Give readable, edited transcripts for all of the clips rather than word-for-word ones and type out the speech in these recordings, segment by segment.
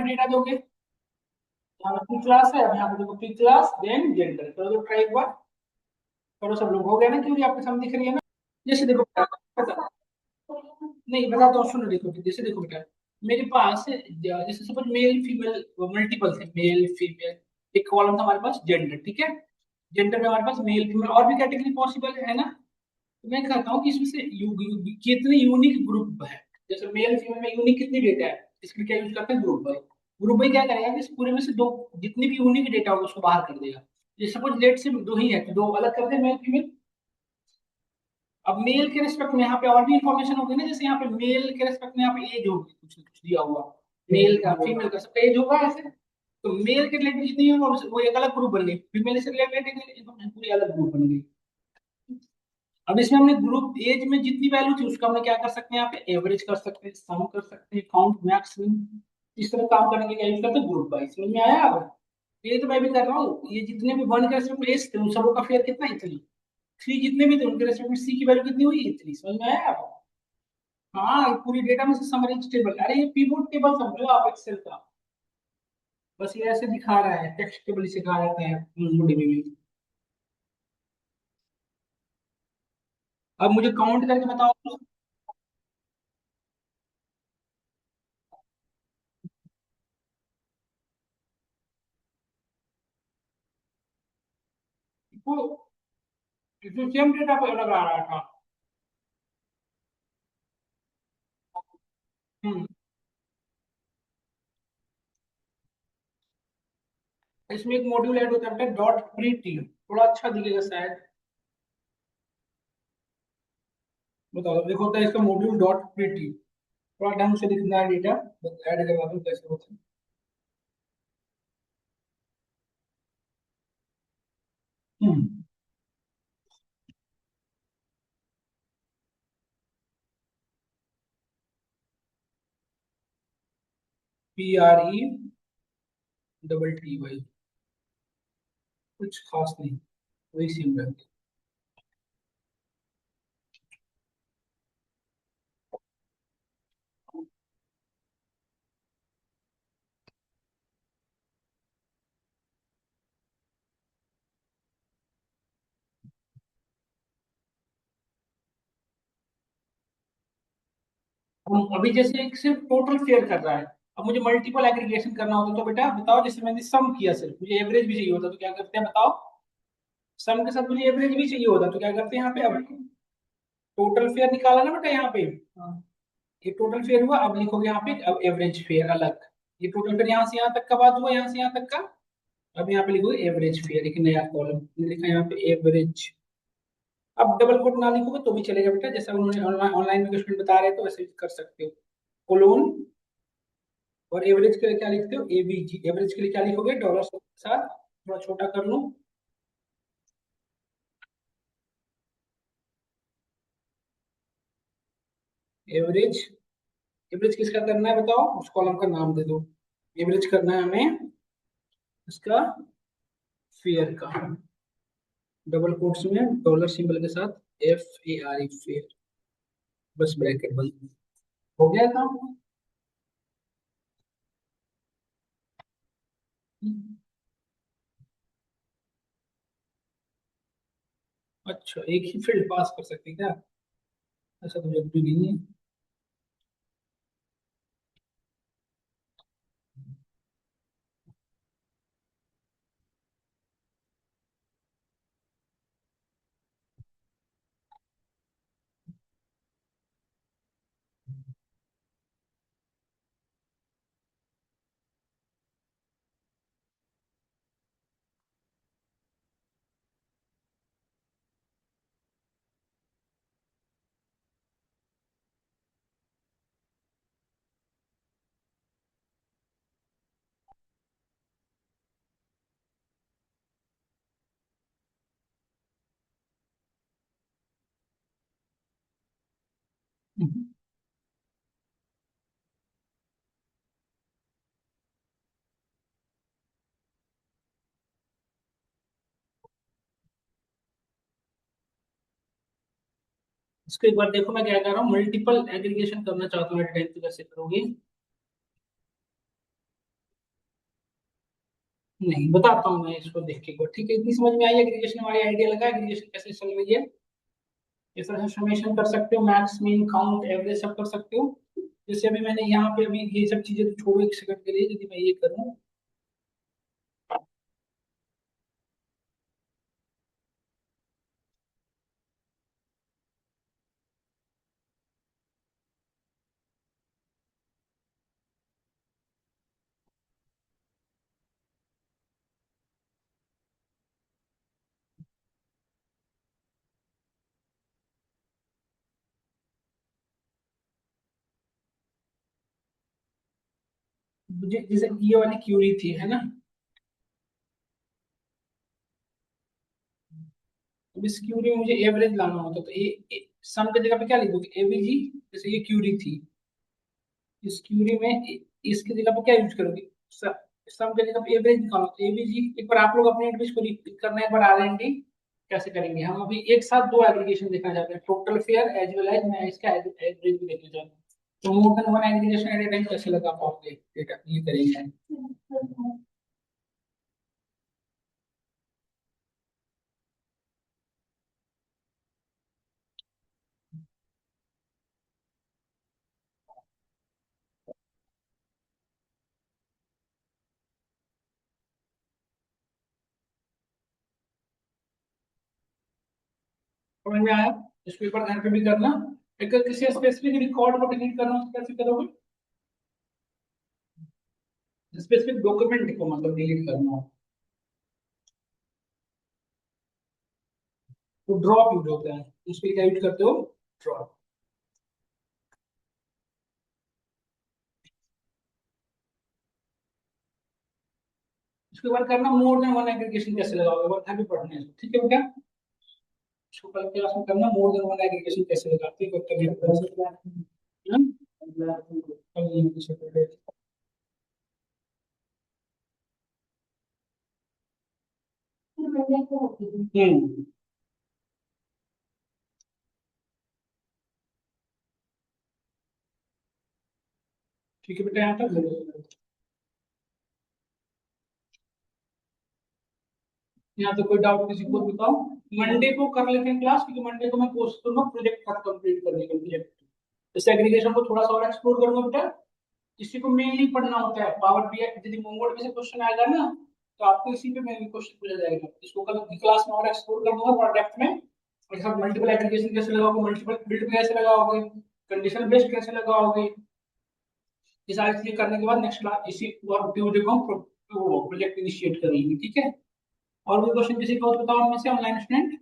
Data दोगे, यहाँ पे पी क्लास है, अब यहाँ पे देखो पी क्लास देन जेंडर, तो ट्राई एक बार करो, सब लोग हो गया ना, क्योंकि आपके सामने दिख रही है ना। जैसे देखो बेटा, बता, नहीं बताता हूँ, सुनो, देखो जैसे देखो बेटा, मेरे पास जैसे सपोज मेल फीमेल मल्टीपल थे, मेल फीमेल, एक कॉलम था हमारे पास जेंडर, ठीक है। जेंडर में हमारे पास मेल फीमेल और भी कैटेगरी पॉसिबल है ना। तो मैं कहता हूँ कि इसमें से कितने यूनिक ग्रुप है, जैसे मेल फीमेल में यूनिक कितनी डेटा है, इसके लिए क्या यूज करते हैं, ग्रुप बाई। ग्रुप बाई क्या करेगा कि इस पूरे में से दो, जितनी भी यूनिक डेटा होगा उसको बाहर कर देगा। जैसे सपोज लेट से दो ही है तो दो अलग कर दे, मेल फीमेल। अब मेल के रेस्पेक्ट में यहाँ पे और भी इंफॉर्मेशन होगी ना, जैसे यहाँ पे मेल के रेस्पेक्ट में यहाँ पे एज होगी, कुछ ना कुछ दिया हुआ, मेल का फीमेल का सबका एज होगा ऐसे। तो मेल के रिलेटेड जितनी है वो एक अलग ग्रुप बन गई, फीमेल से रिलेटेड पूरी अलग ग्रुप बन गई। अब इसमें हमने ग्रुप एज में जितनी वैल्यू थी उसका हमने क्या कर सकते हैं, यहाँ पे एवरेज कर सकते हैं, सम कर सकते हैं, काउंट मैक्स मिन। इस तरह काम करने के लिए क्या यूज करते हैं, ग्रुप बाई। समझ में आया अब? ये तो मैं भी कर रहा हूँ, ये जितने भी वन के रेस्पेक्ट में एज थे उन सबों का फेयर कितना, इतनी। थ्री जितने भी थे उनके रेस्पेक्ट में सी की वैल्यू कितनी हुई, इतनी। समझ में आया आपको? हाँ, ये पूरी डेटा में से समरी टेबल, अरे ये पिवोट टेबल समझो आप एक्सेल का। बस ये ऐसे दिखा रहा है, टेक्स्ट टेबल सिखा जाता है मोडीबी में। अब मुझे काउंट करके बताओ तो। वो इसमें सेम डेटा पर लग रहा था। हम्म। इसमें एक मॉड्यूल ऐड होता है डॉट प्रीटी, थोड़ा अच्छा दिखेगा शायद। बताओ, देखो होता है इसका मॉड्यूल डॉट प्रीटी, थोड़ा ढंग से लिखना है डेटा, बस ऐड करवा दूं कैसे होता है। हम्म। PRE डबल टी वाई, कुछ खास नहीं, वही सेम रहती है। अभी जैसे एक सिर्फ टोटल फेयर कर रहा है, अब मुझे मल्टीपल एग्रीगेशन करना होता तो बेटा बताओ, जैसे मैंने सम किया, सिर्फ मुझे एवरेज भी चाहिए होता तो क्या करते हैं बताओ। सम के साथ मुझे एवरेज भी चाहिए होता तो क्या करते हैं यहाँ पे, अब टोटल फेयर निकाला ना बेटा यहाँ पे। हाँ, ये टोटल फेयर हुआ, अब लिखोगे यहाँ पे अब एवरेज फेयर अलग। ये टोटल फेयर यहाँ से यहाँ तक का बात हुआ, यहाँ से यहाँ तक का। अब यहाँ पे लिखोगे एवरेज फेयर, एक नया कॉलम लिखा यहाँ पे एवरेज। अब डबल कोट ना लिखोगे तो भी चलेगा बेटा, जैसा उन्होंने ऑनलाइन ऑनलाइन में क्वेश्चन बता रहे हैं तो वैसे भी कर सकते हो। कोलोन, और एवरेज के लिए क्या लिखते हो, एवीजी। एवरेज के लिए क्या लिखोगे, डॉलर के साथ, थोड़ा छोटा कर लूं, एवरेज। एवरेज किसका करना है बताओ, उस कॉलम का नाम दे दो। एवरेज करना है हमें इसका फेयर का, डबल कोट्स में डॉलर सिंबल के साथ FARE फेयर, बस ब्रैकेट बंद, हो गया काम। अच्छा, एक ही फील्ड पास कर सकते हैं क्या, ऐसा तो जरूरी नहीं है। इसको एक बार देखो, मैं क्या कर रहा हूँ, मल्टीपल एग्रीगेशन करना चाहता हूँ एट टाइम, तो कैसे करोगे। नहीं, बताता हूँ मैं इसको देख के एक बार, ठीक है? इतनी समझ में आई एग्रीगेशन, हमारी आइडिया लगा एग्रीगेशन कैसे चल रही है। इस तरह से समेशन कर सकते हो, मैक्स मीन काउंट एवरेज सब कर सकते हो। जैसे अभी मैंने यहाँ पे अभी ये सब चीजें तो छोड़ो एक सेकंड के लिए, यदि मैं ये करूँ, मुझे जैसे ये वाली क्यूरी थी, है ना? अब इस क्यूरी में मुझे एवरेज लाना होता तो सम की जगह पे क्या लिखोगे? एवीजी। जैसे ये क्यूरी थी, इस क्यूरी में इसकी जगह पे क्या यूज करोगे? सम की जगह पे एवरेज निकालो तो एवीजी। एक बार आप लोग अपने एंड पे इसको करना है, एक बार आरएनडी कैसे करेंगे। हम अभी एक साथ दो एग्रीगेशन देखना चाहते हैं, total fare as well as मैं इसका एवरेज भी देखना चाहता हूँ। तो more than one aggregation at a time कैसे लगा पाओगे? डेटा ये करेंगे। समझ में आया? इसको एक बार घर पे भी करना। अगर किसी स्पेसिफिक रिकॉर्ड को डिलीट करना हो तो कैसे करोगे? स्पेसिफिक डॉक्यूमेंट को मतलब डिलीट करना हो तो ड्रॉप यूज होता है, उसके लिए क्या यूज करते हो? ड्रॉप। इसके बाद करना मोर देन वन एग्रीगेशन कैसे लगाओगे, वो घर भी पढ़ना है, ठीक है बेटा? इसको कल क्लास में करना, मोर देन वन एग्रीगेशन कैसे लगाते हैं, कब तक कल ये सैटरडे। हम्म, ठीक है बेटा, यहाँ तक। यहाँ तो कोई डाउट किसी को बताओ। मंडे को कर लेते हैं क्लास, क्योंकि मंडे को मैं कोर्स करूंगा प्रोजेक्ट तक कंप्लीट करने के लिए। जैसे एग्रीगेशन को थोड़ा सा और एक्सप्लोर करूंगा बेटा। इसी को मेनली पढ़ना होता है, पावर बीआई यदि मोंगोल में से क्वेश्चन आएगा ना, तो आपको इसी पे मेनली क्वेश्चन पूछा जाएगा। इसको कल की क्लास में और एक्सप्लोर करूंगा थोड़ा डेप्थ में। और सब मल्टीपल एप्लीकेशन कैसे लगाओगे, मल्टीपल बिल्ड कैसे लगाओगे, कंडीशन बेस्ड कैसे लगाओगे, ये सारी चीजें करने के बाद नेक्स्ट क्लास इसी और ट्यूजडे को हम प्रोजेक्ट इनिशिएट करेंगे, ठीक है? और भी क्वेश्चन किसी को बताओ उनमें से, ऑनलाइन स्टूडेंट?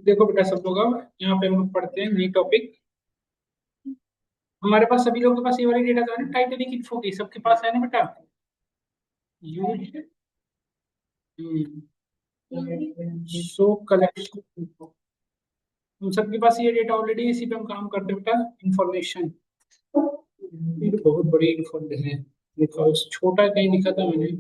देखो बेटा सब लोग, अब यहाँ पे हम लोग पढ़ते हैं नई टॉपिक। हमारे पास सभी लोगों के पास ये वाली डेटा है ना, टाइटेनिक इन्फो की सबके पास है ना बेटा? यूज सो कलेक्शन, हम सबके पास ये डेटा ऑलरेडी, इसी पे हम काम करते हैं बेटा। इंफॉर्मेशन, ये तो बहुत बड़ी इंफॉर्मेशन है। देखो छोटा कहीं लिखा था मैंने।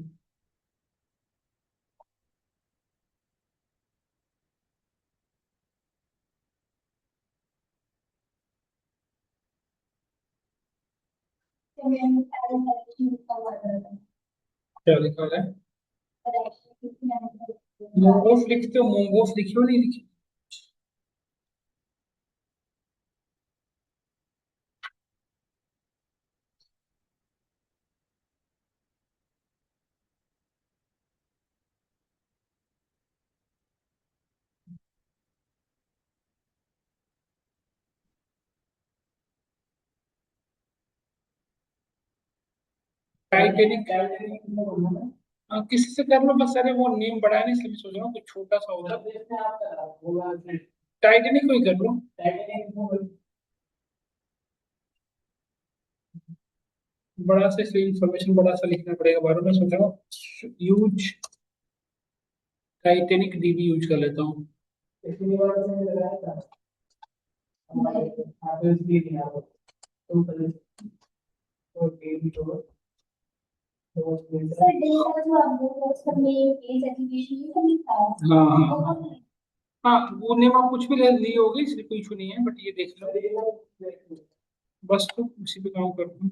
क्या लिखा है? मोंगोस लिखते हो, मोंगोस लिखियो नहीं लिखी? टाइटेनिक। किसी से कर लो बस, अरे वो नेम बड़ा है ना इसलिए मैं सोच रहा हूँ कुछ छोटा सा होता। टाइटेनिक को ही कर लो। बड़ा सा इसलिए इंफॉर्मेशन बड़ा सा लिखना पड़ेगा बारे में सोच रहा हूँ। यूज टाइटेनिक डीबी यूज कर लेता हूँ। हाँ हाँ हाँ, वो नेम आप कुछ भी ले ली होगी इसलिए कोई इशू नहीं है, बट ये देख लो बस, तो उसी पे काम करता हूँ।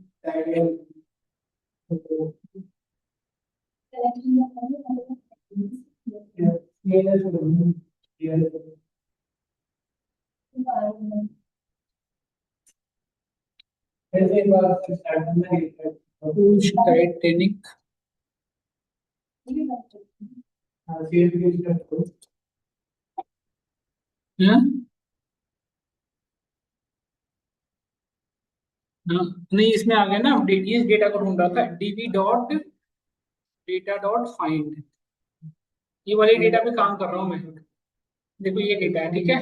टाइटेनिक। हाँ हाँ, नहीं इसमें आ गया ना अपडेट, ये डेटा को ढूंढ रहा था, dB dot data dot find, ये वाले डेटा पे काम कर रहा हूँ मैं। देखो ये डेटा है, ठीक है।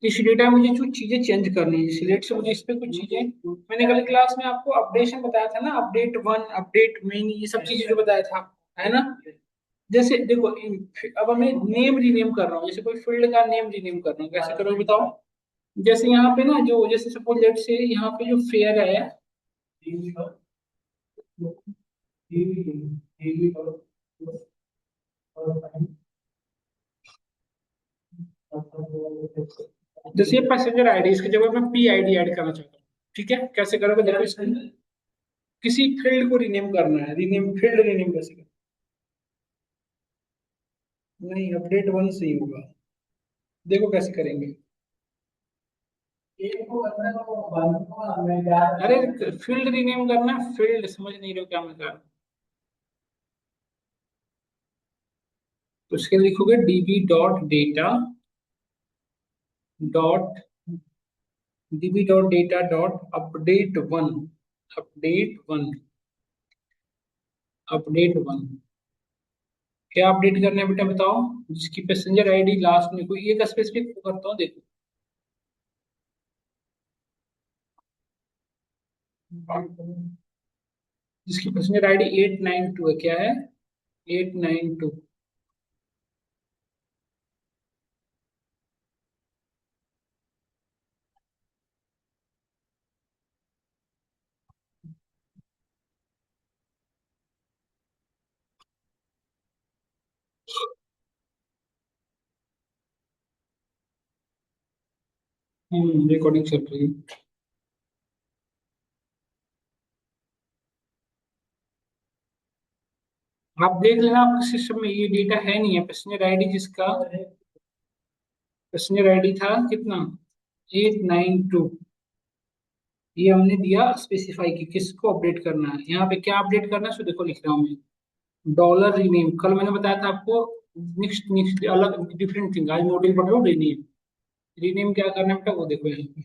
इस डेटा में मुझे कुछ चीजें चेंज करनी है, जैसे लेट से मुझे इस पे कुछ चीजें, मैंने कल क्लास में आपको अपडेशन बताया था ना, अपडेट वन अपडेट मेन ये सब चीजें जो बताया था, है ना। जैसे देखो अब मैं नेम रीनेम कर रहा हूँ, जैसे कोई फील्ड का नेम रीनेम कर रहा हूँ, कैसे करोगे बताओ। जैसे यहाँ पे ना जो, जैसे सपोज लेट से यहाँ पे जो फेयर है, जैसे ये पैसेंजर आईडी, इसकी जगह मैं पी आईडी ऐड करना चाहता हूँ, ठीक है। कैसे करोगे देखो, इसमें किसी फील्ड को रीनेम करना है, रीनेम फील्ड रीनेम कैसे करना। नहीं अपडेट वन से ही होगा, देखो कैसे करेंगे। अरे फील्ड रीनेम करना, फील्ड समझ नहीं रहे हो क्या मैं कर रहा हूँ। तो उसके लिए लिखोगे dB dot data dot dB dot data dot update one, update one, update one. क्या अपडेट करना है बेटा बताओ। जिसकी पैसेंजर आईडी लास्ट में कोई एक स्पेसिफिक करता हूँ देखो, जिसकी पैसेंजर आईडी 892 है, क्या है 892। रिकॉर्डिंग चल रही है। आप देख लेना आपके सिस्टम में ये डेटा है नहीं है, पैसेंजर आईडी जिसका पैसेंजर आईडी था कितना 892, ये हमने दिया स्पेसिफाई की किसको अपडेट करना है। यहाँ पे क्या अपडेट करना है सो देखो लिख रहा हूँ मैं, डॉलर रीनेम, कल मैंने बताया था आपको नेक्स्ट नेक्स्ट अलग डिफरेंट थिंग, आज मॉड्यूल पढ़ लो रीनेम। रीनेम क्या करना है बेटा वो देखो यहाँ पे,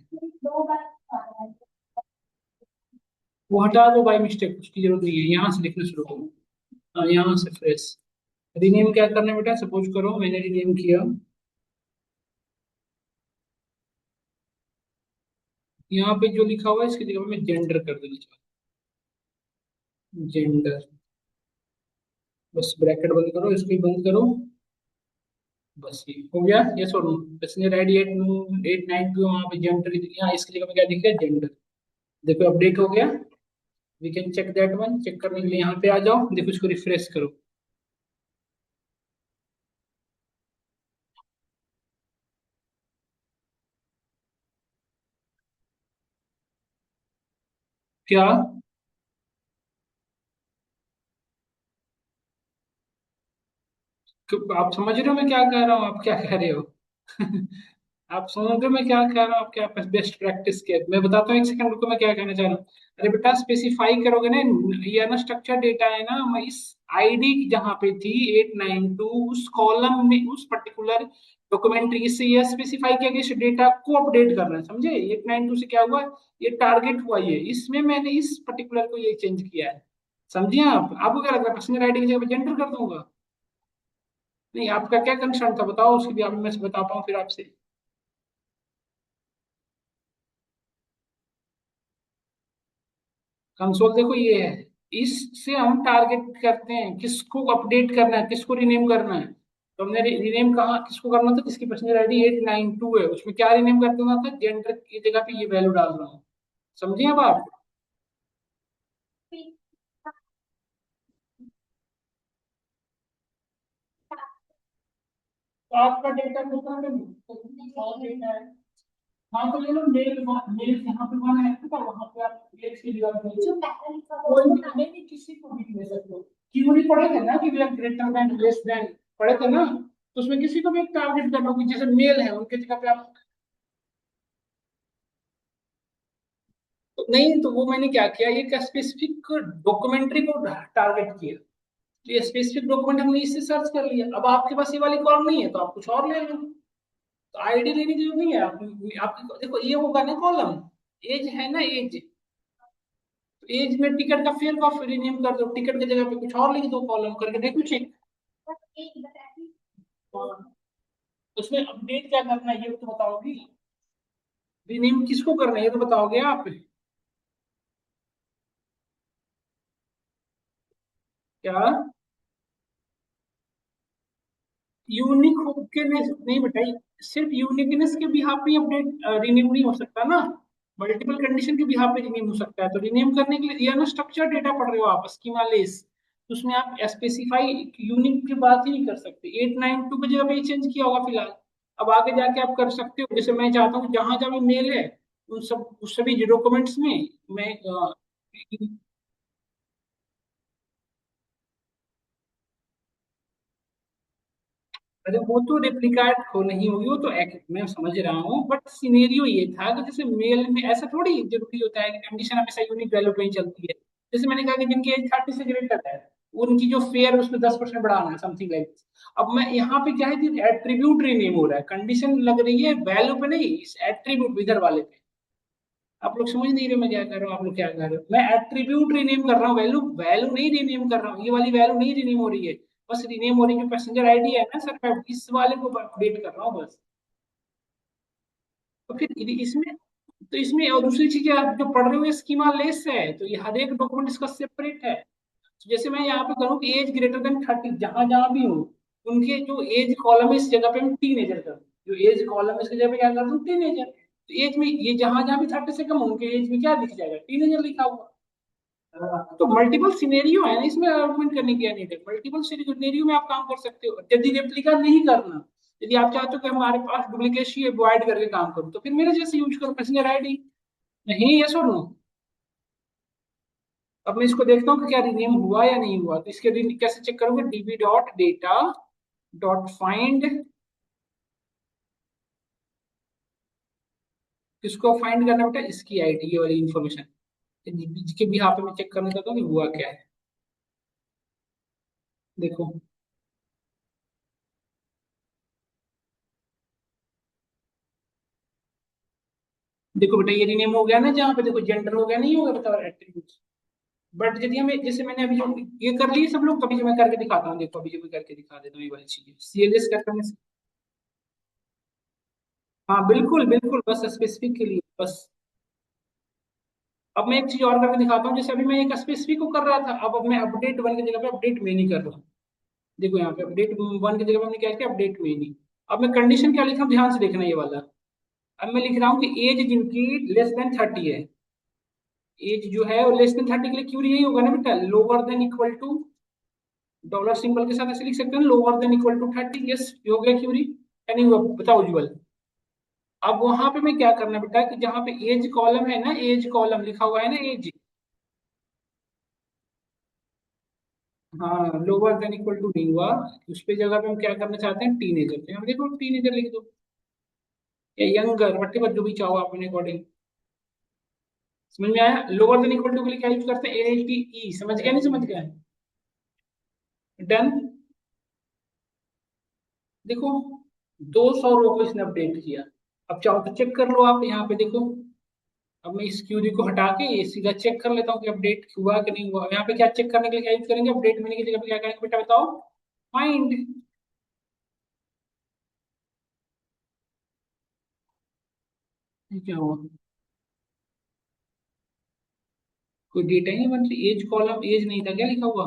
वो हटा दो बाय मिस्टेक, उसकी जरूरत नहीं है, यहाँ से लिखना शुरू करो। हाँ यहाँ से फ्रेश रीनेम क्या करना है बेटा, सपोज करो मैंने रीनेम किया, यहाँ पे जो लिखा हुआ है इसकी जगह मैं जेंडर कर देना चाहता हूँ, जेंडर। बस ब्रैकेट बंद करो, इसको भी बंद करो, बस ये हो गया। ये सुनो, पैसेंजर आईडी 892 वहाँ पे जेंडर, यहाँ इसकी जगह पे क्या दिख रहा है जेंडर, देखो अपडेट हो गया। We can check that one, check करने के लिए यहाँ पे आ जाओ, देखो इसको रिफ्रेश करो। क्या आप समझ रहे हो मैं क्या कह रहा हूँ, आप क्या कह रहे हो आप समझ रहे हो मैं क्या कह रहा हूँ, आपके पास बेस्ट प्रैक्टिस के मैं बताता हूँ, एक सेकंड रुको मैं क्या कहना चाह रहा हूँ। अरे बेटा स्पेसिफाई करोगे ना, ये ना स्ट्रक्चर डेटा है ना, मैं इस आईडी जहाँ पे थी 892 उस कॉलम में, उस पर्टिकुलर डॉक्यूमेंट्री, इससे ये स्पेसिफाई किया कि इस डेटा को अपडेट करना है, समझे? 892 से क्या हुआ, ये टारगेट हुआ, ये इसमें मैंने इस पर्टिकुलर को ये चेंज किया है। समझिए आप, आपको क्या लग रहा है पर्सनल आईडी की जगह पे जेंडर कर दूंगा? नहीं, आपका क्या कंसर्न था बताओ, उसकी भी आप मैं बता पाऊँ फिर आपसे। कंसोल देखो ये है, इससे हम टारगेट करते हैं किसको अपडेट करना है, किसको रिनेम करना है। तो हमने रिनेम कहाँ किसको करना था, किसकी पर्सनल आईडी 892 है, उसमें क्या रिनेम कर देना था, जेंडर की जगह पे ये वैल्यू डाल रहा हूँ। समझिए अब आप। तो आपका डेटा कितना है, और डेटा है। हाँ तो ले लो मेल, मेल यहाँ पे वन है तो वहाँ पे आप एक की जगह पे कोई भी नहीं, नहीं, किसी को भी ले सकते हो। क्यूरी पढ़े थे ना कि we are greater than less than, पढ़े थे ना? तो उसमें किसी को भी एक टारगेट कर लो कि जैसे मेल है उनके जगह पे आप। तो नहीं, तो वो मैंने क्या किया, एक स्पेसिफिक डॉक्यूमेंट्री को टारगेट किया। तो ये स्पेसिफिक डॉक्यूमेंट हमने इससे सर्च कर लिया, अब आपके पास ये वाली कॉलम नहीं है तो आप कुछ और ले लो। तो आईडी लेने की जरूरत नहीं है, आप देखो ये होगा ना कॉलम, एज है ना, एज। तो एज में टिकट का फेयर का रिनेम कर दो, टिकट की जगह पे कुछ और लिख दो, कॉलम करके देखो चेक। उसमें अपडेट क्या करना है ये तो बताओगी, रिनेम किसको करना है ये तो बताओगे आप। क्या यूनिक होके नहीं बताइए, सिर्फ यूनिकनेस के बिहाफ पे अपडेट रिनेम नहीं हो सकता ना, मल्टीपल कंडीशन के बिहाफ पे रिनेम हो सकता है। तो रिनेम करने के लिए ये ना स्ट्रक्चर डेटा पढ़ रहे हो आप, स्कीमा लेस, तो उसमें आप स्पेसिफाई यूनिक की बात ही नहीं कर सकते। 892 की जगह पे चेंज किया होगा फिलहाल। अब आगे जाके आप कर सकते हो, जैसे मैं चाहता हूँ जहां जहां मेल है उन सब उस सभी डॉक्यूमेंट्स में मैं अरे वो तो रेप्लिकेट हो नहीं होगी, वो तो मैं समझ रहा हूँ, बट सिनेरियो ये था कि जैसे मेल में ऐसा थोड़ी जरूरी होता है कि कंडीशन हमेशा यूनिक वैल्यू पे ही चलती है। जैसे मैंने कहा कि जिनकी एज 30 से ग्रेटर है, उनकी जो फेयर है उसमें 10% बढ़ाना है, समथिंग लाइक। अब मैं यहाँ पे क्या है कि एट्रीब्यूट रीनेम हो रहा है, कंडीशन लग रही है वैल्यू पे नहीं, इस एट्रीब्यूट विदर वाले पे। आप लोग समझ नहीं रहे मैं क्या कर रहा हूँ, आप लोग क्या कर रहे हो, मैं एट्रीब्यूट रीनेम कर रहा हूँ, वैल्यू वैल्यू नहीं रीनेम कर रहा हूँ, ये वाली वैल्यू नहीं रीनेम हो रही है। बस रीनेम हो रही है जो पैसेंजर आईडी है ना सर, मैं इस वाले को अपडेट कर रहा हूँ बस। तो फिर इसमें, तो इसमें और दूसरी चीज आप जो पढ़ रहे हो स्कीमा लेस है, तो ये हर एक डॉक्यूमेंट इसका सेपरेट है। तो जैसे मैं यहाँ पे करूँ कि एज ग्रेटर देन 30, जहां जहां भी हूँ उनके जो एज कॉलम है इस जगह पे हम टीनेजर कर दूं, जो एज कॉलम है इसकी जगह पे क्या कर दूं, टीनेजर। तो एज में ये जहां जहां भी 30 से कम हो, उनके एज में क्या दिख जाएगा, टीनेजर लिखा हुआ। तो मल्टीपल सिनेरियो है ना इसमें, आर्गुमेंट करने की नहीं है, मल्टीपल सिनेरियो में आप काम कर सकते हो। यदि रेप्लिका नहीं करना, यदि आप चाहते हो कि हमारे पास डुप्लीकेसी अवॉइड करके काम करूं, तो फिर मेरे जैसे यूज करो पैसेंजर आईडी। नहीं, ये सुन लो। अब मैं इसको देखता हूँ कि क्या रिनेम हुआ या नहीं हुआ, तो इसके कैसे चेक करोगे, dB dot data dot find, किसको फाइंड करना बेटा, इसकी आईडी, ये वाली इन्फॉर्मेशन के भी यहाँ पे मैं चेक करना चाहता हूँ कि हुआ क्या है। देखो, देखो बेटा ये रिनेम हो गया ना, जहाँ पे देखो जेंडर हो गया, नहीं होगा बता एट्रीब्यूट। बट यदि हमें जैसे मैंने अभी जो ये कर लिए सब लोग, कभी जो मैं करके दिखाता हूँ, देखो अभी जो मैं करके दिखा देता हूँ ये वाली चीजें सीएलएस करने से। हाँ बिल्कुल बिल्कुल, बस स्पेसिफिक के लिए बस। अब मैं एक चीज और करके दिखाता हूँ, जैसे अभी मैं एक स्पेसिफिक को कर रहा था, अब मैं अपडेट वन की जगह पे अपडेट में नहीं कर रहा हूँ। देखो यहाँ पे अपडेट वन की जगह पे हमने क्या किया, अपडेट में नहीं। अब मैं कंडीशन क्या लिख रहा हूँ, ध्यान से देखना ये वाला। अब मैं लिख रहा हूँ कि एज जिनकी लेस देन 30 है, एज जो है वो लेस देन 30 के लिए क्यों यही होगा ना बेटा, lower than equal to, dollar symbol के साथ ऐसे लिख सकते हैं, lower than equal to 30, yes ये हो गया क्यूरी, यानी हुआ, बताओ उज्जवल। अब वहां पे मैं क्या करना बेटा कि जहां पे एज कॉलम है ना, एज कॉलम लिखा हुआ है ना, एज, हाँ लोअर देन इक्वल टू नहीं हुआ, उस पे जगह पे हम क्या करना चाहते हैं, टीनेजर, तो हम देखो टीनेजर लिख दो, या यंगर वट्टे जो भी चाहो आप अपने अकॉर्डिंग। समझ में आया, लोअर देन इक्वल टू के लिए क्या यूज करते हैं, एल टी ई, समझ गया नहीं समझ गया, डन। देखो 200 रो को इसने अपडेट किया। अब चाहो तो चेक कर लो आप यहाँ पे देखो। अब मैं इस क्यूरी को हटा के ये सीधा चेक कर लेता हूँ कि अपडेट हुआ कि नहीं हुआ। यहाँ पे क्या चेक करने के लिए क्या यूज करेंगे, अपडेट होने की जगह पे क्या करेंगे बेटा बताओ, फाइंड। क्या हुआ, कोई डेटा ही नहीं बन रही, एज कॉलम एज नहीं था क्या लिखा हुआ,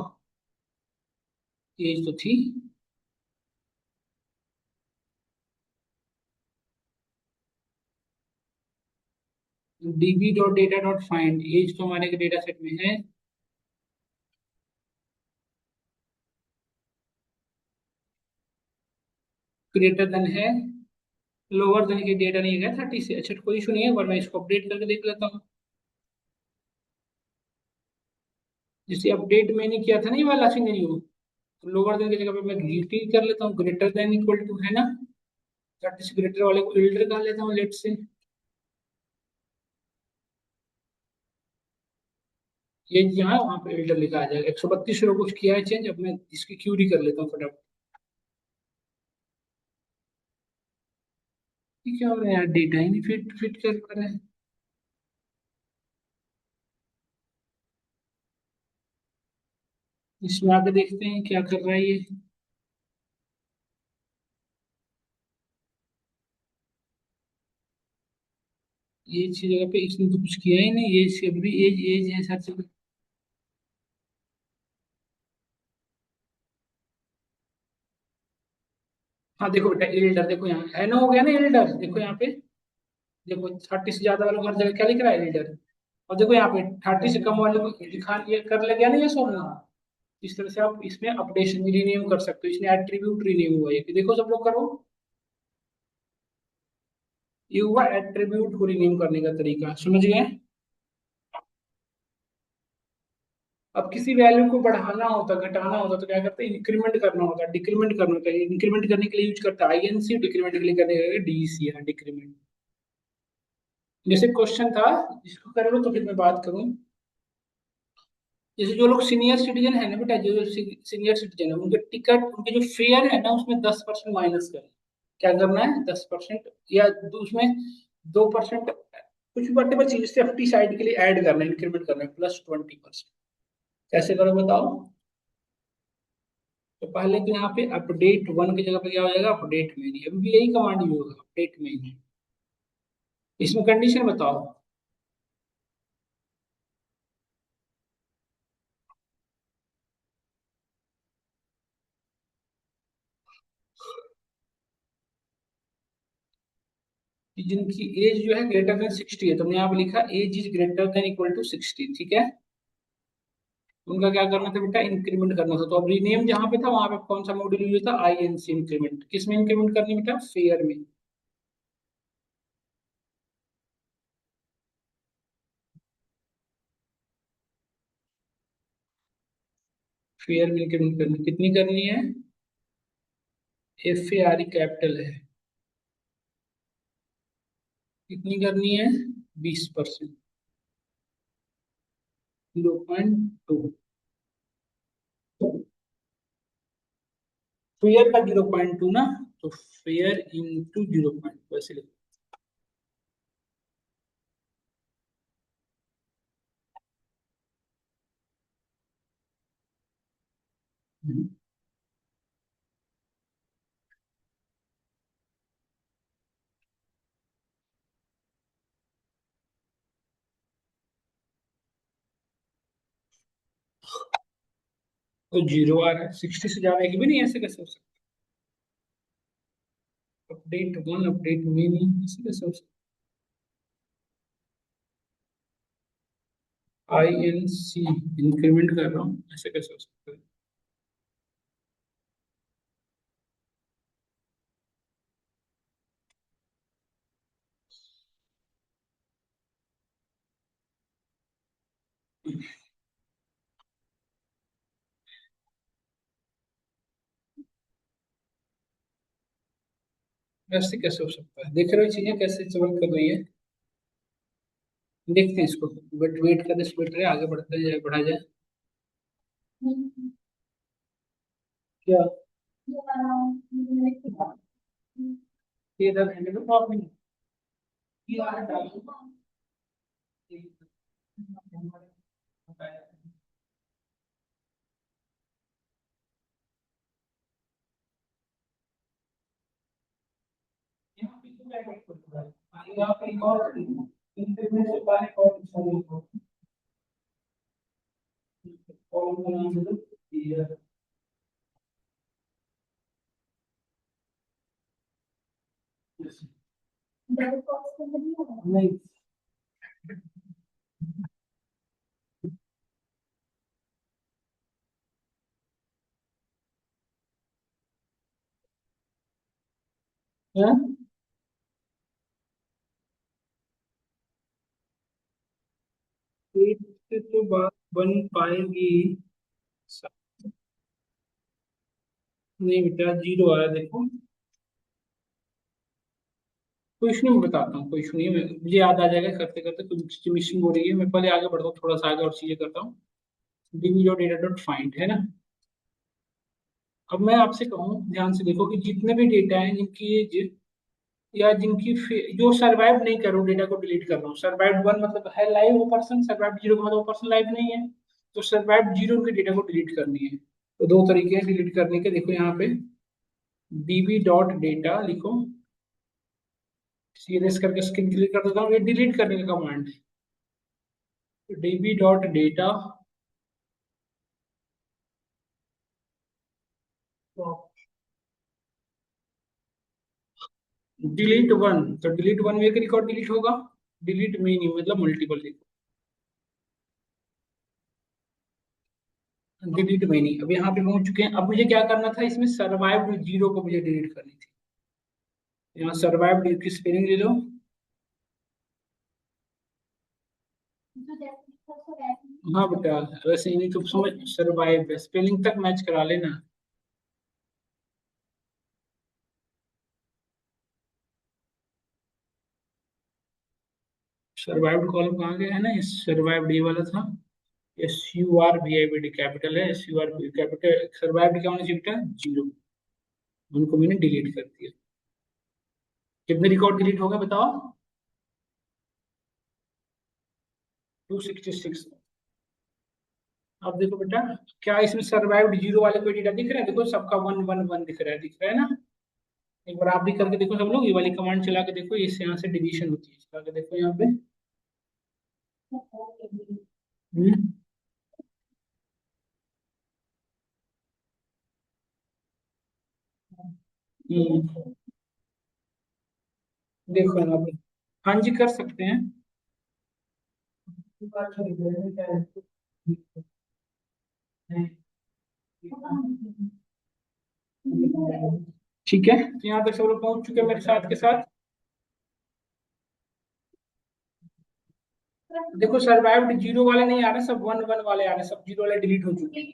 एज तो थी। db dot data dot find age तो हमारे डेटा सेट में है, ग्रेटर देन है, लोअर देन के डेटा नहीं है 30 से। अच्छा कोई इशू नहीं है, वरना इसको अपडेट करके देख लेता हूँ। जिसे अपडेट मैंने किया था ना ये वाला सिनेरियो, तो लोअर देन की जगह पे मैं गिल्टी कर लेता हूँ, ग्रेटर देन इक्वल टू है ना, 30 से ग्रेटर वाले को इल्टर कर लेता हूँ लेट से। ये जहाँ है वहाँ पे इल्टर लिखा आ जाएगा, 132 रो कुछ किया है चेंज। अब मैं इसकी क्यूरी कर लेता हूँ फटाफट। ये क्या हो रहा है यार, डेटा ही नहीं फिट फिट कर पा रहा है। इसमें आके देखते हैं क्या कर रहा है ये। ये इस जगह पे इसने तो कुछ किया ही नहीं, ये इसके अभी भी एज एज है सर से। हाँ देखो बेटा एल्डर, देखो यहाँ एनो हो गया ना एल्डर, देखो यहाँ पे, देखो 30 से ज्यादा वाले को हर जगह क्या लिख रहा है एल्डर। और देखो यहाँ पे 30 से कम वाले को दिखा ये कर ले गया ना ये सोना। इस तरह से आप इसमें अपडेशन रीनेम कर सकते हो, इसमें एट्रीब्यूट रीनेम हुआ है, देखो सब लोग करो। ये हुआ एट्रीब्यूट को रीनेम करने का तरीका, समझ गए। अब किसी वैल्यू को बढ़ाना होता घटाना होता तो क्या करते हैं, इंक्रीमेंट करना होता, डिक्रीमेंट करना होता है। इंक्रीमेंट करने के लिए यूज करता है आईएनसी, डिक्रीमेंट के लिए करने का डीसी है डिक्रीमेंट। जैसे क्वेश्चन था, इसको कर लो तो फिर मैं बात करूं। जैसे जो लोग सीनियर सिटीजन है ना बेटा, जो सीनियर सिटीजन है उनके टिकट, उनके जो फेयर है ना उसमें 10% माइनस करें। क्या करना है, 10% या उसमें 2% कुछ मल्टीपल चीज सेफ्टी साइड के लिए ऐड करना है, इंक्रीमेंट करना है +20%। कैसे करो बताओ। तो पहले तो यहाँ पे अपडेट वन की जगह पे क्या हो जाएगा, अपडेट में नहीं, अभी भी यही कमांड यूज होगा अपडेट में नहीं। इसमें कंडीशन बताओ कि जिनकी एज जो है ग्रेटर देन 60 है, तुमने यहाँ पे लिखा age is greater than equal to 60, ठीक है। उनका क्या करना था बेटा, इंक्रीमेंट करना था। तो अब रीनेम जहाँ पे था वहां पे कौन सा मॉड्यूल यूज था, आईएनसी इंक्रीमेंट। किसमें इंक्रीमेंट करनी बेटा, फेयर में। फेयर में इंक्रीमेंट करनी, कितनी करनी है, FARE कैपिटल है, कितनी करनी है, 20%, 0.2। फेयर का 0.2 ना, तो फेयर इंटू 0.2 ऐसे लिखो। तो जीरो आ रहा है, 60 से ज्यादा की भी नहीं, ऐसे कैसे हो सकता। अपडेट वन अपडेट में नहीं, ऐसे कैसे हो सकता। INC इंक्रीमेंट कर रहा हूँ, ऐसे कैसे हो सकता है। ऐसे कैसे हो सकता है, देख रहे हो चीजें कैसे चमक कर रही है। देखते हैं इसको, बट वेट करने से बेटर है आगे बढ़ते जाए, बढ़ा जाए। क्या, ये इधर हैंडल में प्रॉब्लम ये आ रहा है। यहाँ पे एक और इंटरनेट से पहले और नहीं है। एट से तो बात बन पाएगी। नहीं बेटा जीरो आया देखो। कोई इशू नहीं, मैं बताता हूँ, कोई इशू नहीं है, मुझे याद आ जाएगा करते करते। कुछ मिसिंग हो रही है, मैं पहले आगे बढ़ता हूँ, थोड़ा सा आगे और चीजें करता हूँ। DB dot data dot find है ना। अब मैं आपसे कहूँ ध्यान से देखो कि जितने भी डेटा हैं जिनकी एज या जो सर्वाइव नहीं कर रहा हूँ, डेटा को डिलीट कर रहा हूँ। सर्वाइव वन मतलब है लाइव वो पर्सन, सर्वाइव जीरो का मतलब वो पर्सन लाइव नहीं है। तो सर्वाइव जीरो उनके डेटा को डिलीट करनी है। तो दो तरीके हैं डिलीट करने के, देखो यहाँ पे db डॉट डेटा लिखो, सीरियस करके स्क्रीन क्लियर कर देता हूँ, ये डिलीट करने का कमांड है। तो db dot data delete one, तो डिलीट वन में एक रिकॉर्ड डिलीट होगा। डिलीट में नहीं मतलब मल्टीपल देखो, डिलीट में नहीं। अब यहाँ पे पहुंच चुके हैं। अब मुझे क्या करना था, इसमें सर्वाइव जीरो को मुझे डिलीट करनी थी। यहाँ सर्वाइव की स्पेलिंग ले लो। हाँ बेटा, वैसे ही नहीं तो समझ, सर्वाइव स्पेलिंग तक मैच करा लेना। सर्वाइव कॉलम कहाँ गया है ना, सर्वाइव डी वाला था। SURVIVD कैपिटल है, SUR कैपिटल। सर्वाइव क्या होना चाहिए बेटा, जीरो। उनको मैंने डिलीट कर दिया। कितने रिकॉर्ड डिलीट हो गए बताओ। 266। अब देखो बेटा, क्या इसमें सर्वाइव्ड जीरो वाले कोई डेटा दिख रहा है? देखो सबका वन वन वन दिख रहा है ना। एक बार आप भी करके देखो सब लोग, ये वाली कमांड चला के देखो, इससे यहाँ से डिलीशन होती है, चला के देखो यहाँ पे। हम्म हम्म, देखो यहाँ पे। हाँ जी कर सकते हैं। ठीक है, तो यहाँ तक सब लोग पहुंच चुके हैं मेरे साथ के साथ। देखो सर्वाइव्ड जीरो वाले नहीं आ रहे, सब वन वन वाले आ रहे, सब जीरो वाले डिलीट हो चुके हैं।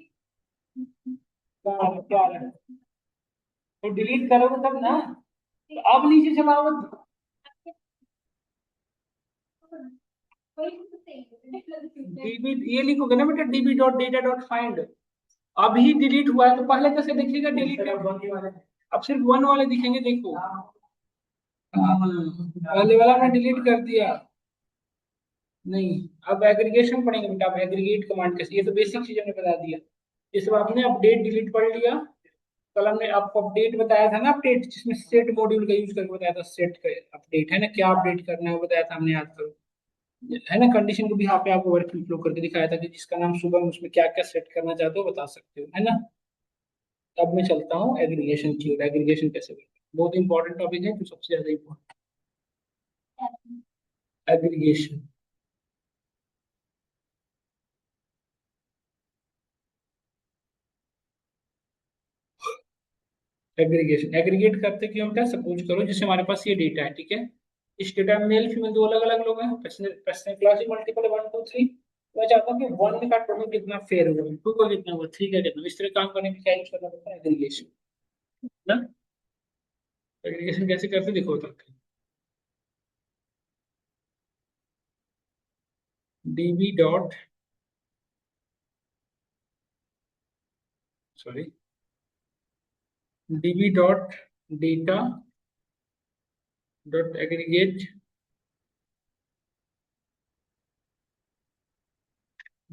क्या आ रहा है? तो डिलीट करोगे तब ना। तो अब नीचे चलाओ। डीबी ये लिखोगे ना बेटा, dB dot data dot find. अभी डिलीट हुआ है तो पहले कैसे दिखेगा डिलीट। अब सिर्फ वन वाले दिखेंगे देखो। हाँ, पहले वाला मैं डिलीट कर दिया। नहीं, अब एग्रीगेशन पढ़ेंगे बेटा। अब एग्रीगेट कमांड कैसे, ये तो बेसिक चीज हमने बता दिया। इस बार आपने अपडेट डिलीट पढ़ लिया। कल हमने आपको अपडेट बताया था ना, अपडेट जिसमें सेट मॉड्यूल का यूज करके बताया था। सेट का अपडेट है ना, क्या अपडेट करना है वो बताया था हमने, याद करो। है ना, कंडीशन को भी यहाँ पे आपको वर्किंग फ्लो करके दिखाया था कि जिसका नाम शुभम, उसमें क्या क्या सेट करना चाहते हो बता सकते हो, है ना। अब मैं चलता हूँ एग्रीगेशन की ओर। एग्रीगेशन कैसे करते हैं, बहुत इंपॉर्टेंट टॉपिक है, तो सबसे ज्यादा इंपॉर्टेंट एग्रीगेशन। एग्रीगेशन एग्रीगेट करते क्यों बेटा, सपोज करो जैसे हमारे पास ये डेटा है, ठीक है। इस डेटा में मेल फीमेल दो अलग अलग लोग हैं, पर्सनल क्लासिक मल्टीपल 1 2 3। मैं चाहता हूँ कि वन का टोटल कितना फेयर हुआ, टू का कितना हुआ, थ्री का कितना। इस तरह काम करने में क्या यूज करना पड़ता है, एग्रीगेशन ना। एग्रीगेशन कैसे करते हैं, देखो बताते हैं। DB dot, sorry, DB dot data dot aggregate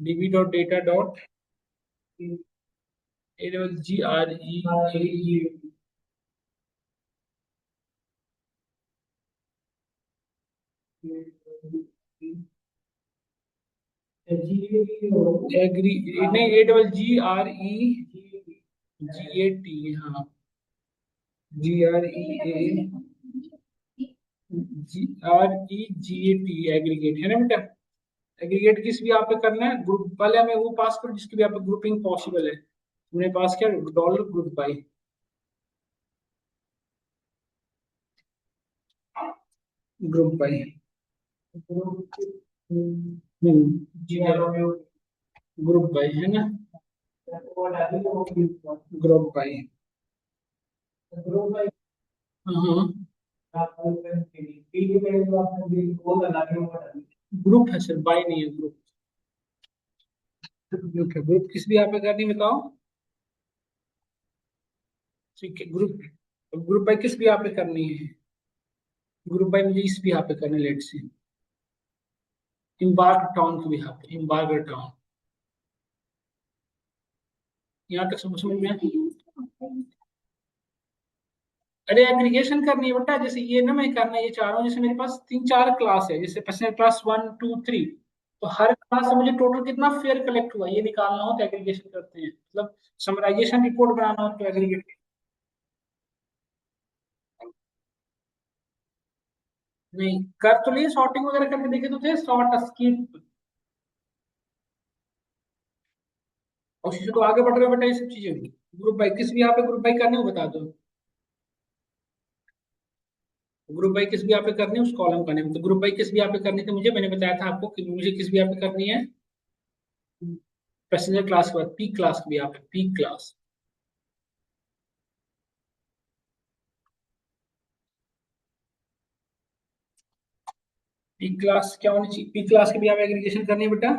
db dot data dot A double G R E agree नहीं A double G R E G A T हाँ G R E A G R E G A T aggregate है ना बेटा। Aggregate किस भी यहाँ पे करना है ग्रुप पहले हमें वो पास करो जिसकी भी यहाँ पे ग्रुपिंग पॉसिबल है तुमने पास किया dollar group by group by group by है ना ग्रुप बाई हाँ ग्रुप है सर बाई नहीं है ग्रुप ग्रुप है ग्रुप किस भी यहाँ पे करनी बताओ ठीक है ग्रुप ग्रुप बाई किस भी यहाँ पे करनी है ग्रुप बाई मुझे इस भी यहाँ पे करनी लेट से इम्बार्क टाउन को भी यहाँ पे इम्बार्क टाउन यहाँ तक समझ में आया? अरे एग्रीगेशन करनी है बेटा जैसे ये ना मैं करना है ये चाह रहा हूँ जैसे मेरे पास 3 4 क्लास है जैसे पर्सनल क्लास 1 2 3 तो हर क्लास से मुझे टोटल कितना फेयर कलेक्ट हुआ ये निकालना हो तो एग्रीगेशन करते हैं मतलब समराइजेशन रिपोर्ट बनाना हो तो एग्रीगेट नहीं कर तो लिए सॉर्टिंग वगैरह करके देखे तो थे सॉर्ट स्किप और उसी से तो आगे बढ़ रहे हो बेटा ये सब चीजें ग्रुप बाई किस भी यहाँ पे ग्रुप बाई करने हो बता दो ग्रुप बाई किस भी यहाँ पे करनी है उस कॉलम का नेम तो ग्रुप बाई किस भी यहाँ पे करनी थी मुझे मैंने बताया था आपको कि मुझे किस भी यहाँ पे करनी है पैसेंजर क्लास के बाद पी क्लास भी यहाँ पे पी क्लास पी क्लास क्या होनी चाहिए पी क्लास के भी आप एग्रीगेशन करनी है बेटा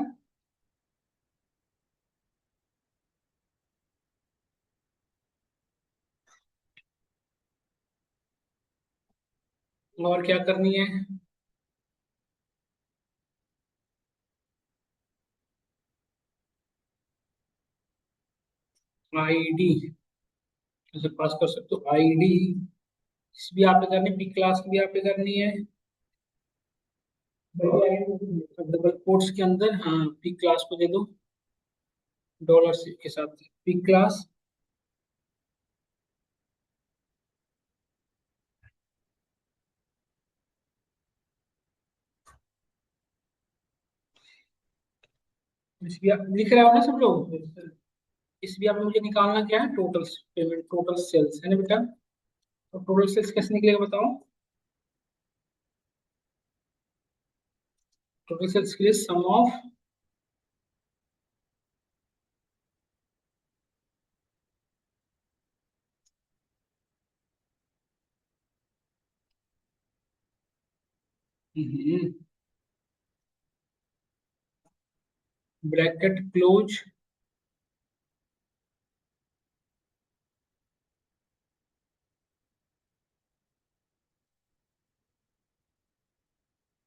और क्या करनी है आईडी जैसे पास कर सकते हो आईडी इस भी यहाँ पे करनी पी क्लास की भी यहाँ पे करनी है डबल कोट्स के अंदर हाँ पी क्लास को दे दो डॉलर से के साथ पी क्लास इस भी आप लिख रहे हो ना सब लोग इस भी आप मुझे निकालना क्या है टोटल पेमेंट टोटल सेल्स है ना बेटा तो टोटल सेल्स कैसे निकलेगा बताओ टोटल सेल्स के लिए सम ऑफ ब्रैकेट क्लोज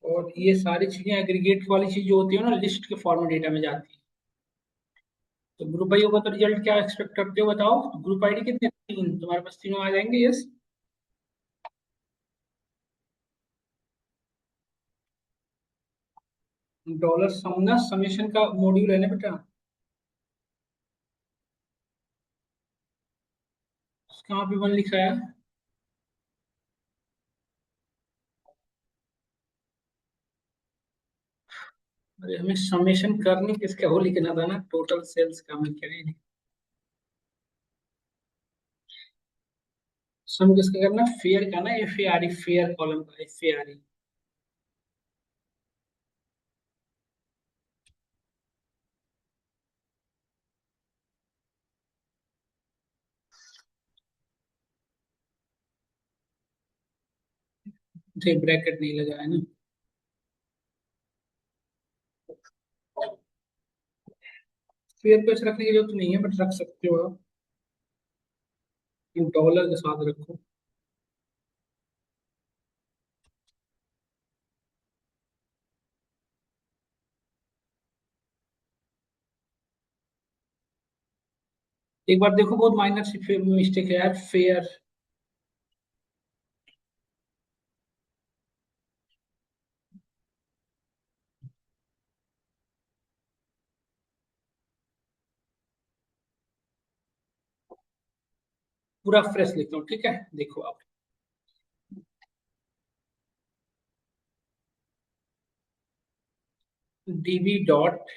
और ये सारी चीजें एग्रीगेट वाली चीज जो होती है ना लिस्ट के फॉर्मेट डेटा में जाती है तो ग्रुप आई होगा तो रिजल्ट क्या एक्सपेक्ट करते हो बताओ ग्रुप आईडी कितने 3 तुम्हारे पास तीनों आ जाएंगे यस डॉलर सम ना समेशन का मॉड्यूल है ना बेटा कहाँ पे वन लिखा है अरे हमें समेशन करनी किसका वो लिखना था ना टोटल सेल्स का मैं क्या नहीं सम किसका करना फेयर का ना F A R E fair column का F A R E bracket नहीं लगा है ना फेयर पे रखने की जरूरत नहीं है बट रख सकते हो आप डॉलर के साथ रखो एक बार देखो, बहुत माइनर सी मिस्टेक है यार, फेयर। पूरा फ्रेश लिखता हूँ, ठीक है, देखो आप। DB dot,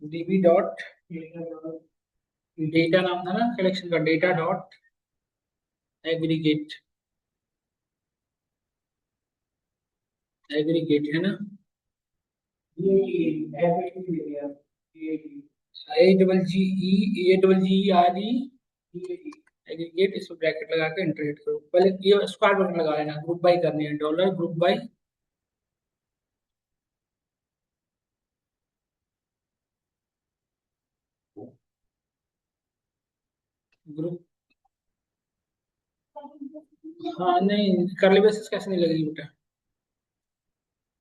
dB dot, data नाम था ना कलेक्शन का, डेटा डॉट एग्रीगेट, एग्रीगेट है ना, ए डबल जी ई, ए डबल जी ई आर ई, एग्रीगेट, इसको ब्रैकेट लगा के इंटरनेट करो। पहले ये स्क्वायर ब्रैकेट लगा लेना, ग्रुप बाई करनी है, डॉलर ग्रुप बाई, ग्रुप। हाँ नहीं, करली बेसिस कैसे नहीं लगेगी बेटा,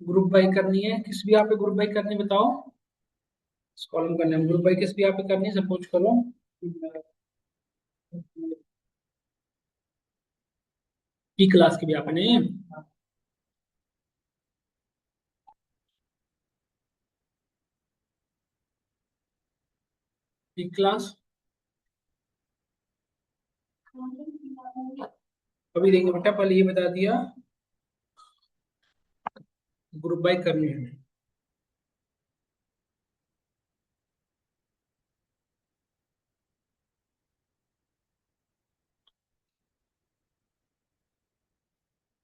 ग्रुप बाई करनी है, किस भी यहाँ पे ग्रुप बाई करनी है बताओ, इस कॉलम का नाम ग्रुप बाई किस भी यहाँ पे करनी है, सपोज करो पी क्लास की भी आपने, पी क्लास, अभी देखिए बेटा, पहले ये बता दिया, ग्रुप बाई करनी है,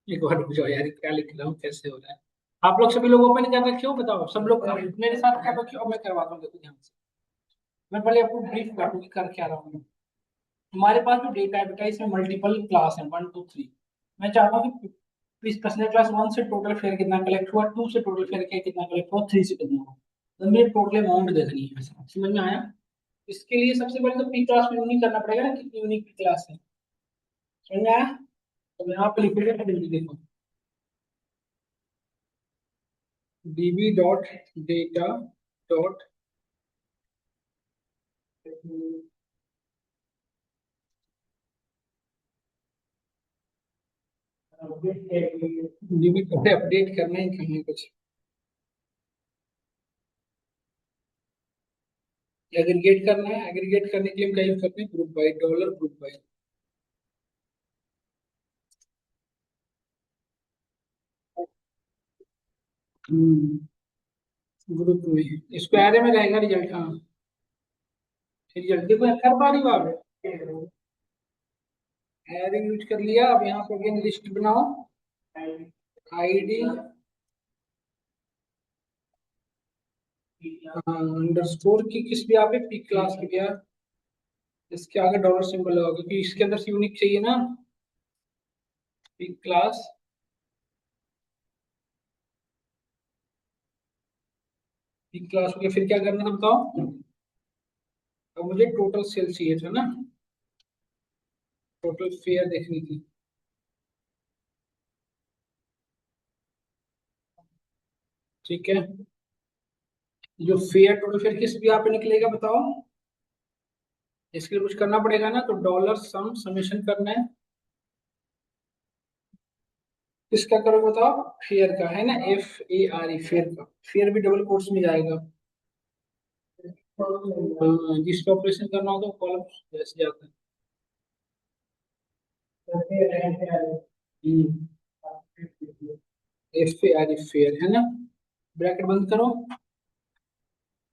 एक बार रुक जाओ यार, क्या लिख रहा हूँ, कैसे हो रहा है। आप लोग सभी लोग ओपन कर रखे हो, बताओ सब लोग मेरे साथ कर रखे हो, अब मैं करवाता हूँ, देखो ध्यान से। मैं पहले आपको ब्रीफ कर दूं कि कर क्या रहा हूँ। हमारे पास जो डेटा है बेटा, इसमें मल्टीपल क्लास है, 1 2 3। मैं चाहता हूँ कि इस पर्सनल क्लास 1 से टोटल फेयर कितना कलेक्ट हुआ, 2 से टोटल फेयर कितना कलेक्ट हुआ, 3 से कितना हुआ, तो मुझे टोटल अमाउंट देखनी है, समझ में आया। इसके लिए सबसे पहले तो पी क्लास में यूनिक करना पड़ेगा ना, कितनी यूनिक पी क्लास है, समझ में आया। तो यहाँ पे लिख रहे हैं, देखो dB dot data dot dB dot update करना है कहीं कुछ, एग्रीगेट करना है, एग्रीगेट करने के लिए हम क्या यूज करते हैं, group by, dollar group by. Group में, इसको एरे में रहेगा रिजल्ट, हाँ, रिजल्ट देखो कर पा रही हो आप, एरे यूज कर लिया। अब यहाँ पे अगेन लिस्ट बनाओ, आईडी अंडरस्कोर की किस भी आप पी क्लास के दिया, इसके आगे डॉलर सिंबल लगा, क्योंकि इसके अंदर से यूनिक चाहिए ना, पी क्लास, पी क्लास हो गया, फिर क्या करना था बताओ। अब मुझे टोटल सेल चाहिए था ना, टोटल फेयर देखनी थी, ठीक है। जो फेयर, टोटल फेयर किस भी यहाँ पे निकलेगा बताओ, इसके लिए कुछ करना पड़ेगा ना, तो डॉलर सम समेशन करना है, किसका करो बताओ, फेयर का है ना, FARE, फेयर का, फेयर भी डबल कोट्स में जाएगा। जिसका ऑपरेशन करना होगा कॉलम जैसे जाता है, FARE फेयर है ना, ब्रैकेट बंद करो,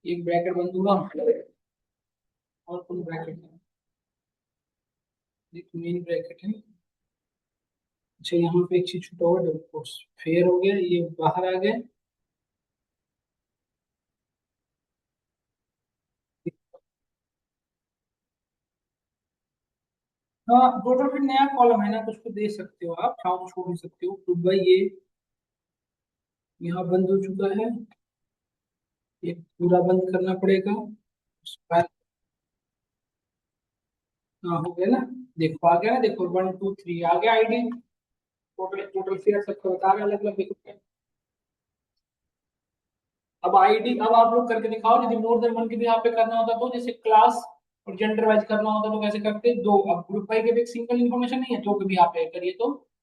एक ब्रैकेट बंद हुआ, और कोई ब्रैकेट है, एक मेन ब्रैकेट है। अच्छा यहाँ पे एक चीज छूटा हुआ, डबल कोट्स, फेयर हो गया, ये बाहर आ गए। हाँ, टोटल फिर नया कॉलम है ना, तो उसको दे सकते हो आप, छाव छोड़ भी सकते हो, तो भाई ये यहाँ बंद हो चुका है, ये पूरा बंद करना पड़ेगा, उसके बाद, हाँ हो गया ना, देखो आ गया ना, देखो 1 2 3 आ गया आईडी, टोटल टोटल फेयर सबको बता रहा है अलग अलग, देखो अब आईडी, अब आप लोग करके दिखाओ, यदि मोर देन वन के भी यहाँ पे करना होता तो, जैसे क्लास और जेंडर वाइज करना होता तो कैसे करते, दो, अब ग्रुप वाइज के भी एक सिंगल इन्फॉर्मेशन नहीं है, दो के भी यहाँ पे करिए तो